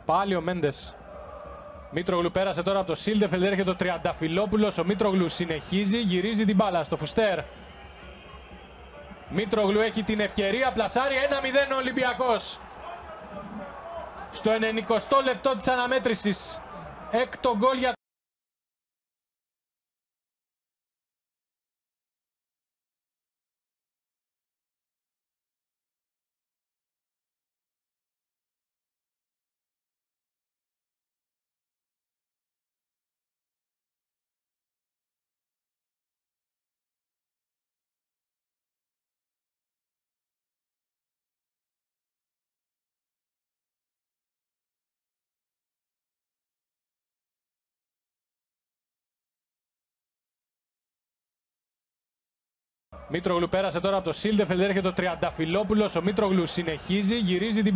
Πάλι ο Μέντες. Μήτρογλου πέρασε τώρα από το Σίλντεφελντ, έρχεται ο Τριανταφυλόπουλος. Ο Μήτρογλου συνεχίζει, γυρίζει την μπάλα στο Φουστέρ. Μήτρογλου έχει την ευκαιρία, πλασάρει 1-0 ο Ολυμπιακός. Στο 90ο λεπτό της αναμέτρησης. Έκτο γκολ για Μήτρογλου πέρασε τώρα από το Σίλντεφελντ, έρχεται ο Τριανταφυλόπουλος. Ο Μήτρογλου συνεχίζει, γυρίζει την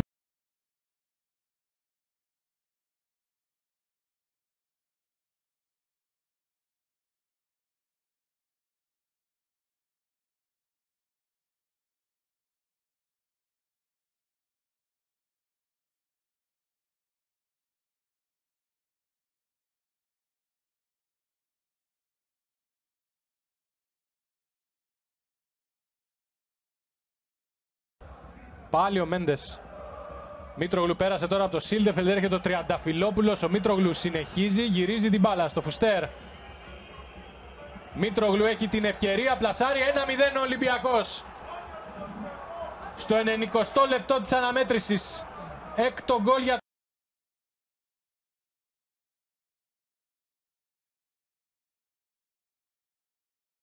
Πάλι ο Μέντες. Μήτρογλου πέρασε τώρα από το Σίλντεφελντ, έρχεται ο Τριανταφυλόπουλος. Ο Μήτρογλου συνεχίζει, γυρίζει την μπάλα στο Φουστέρ. Μήτρογλου έχει την ευκαιρία, πλασάρει 1-0 ο Ολυμπιακός. Στο 90ο λεπτό της αναμέτρησης. Έκτο γκολ για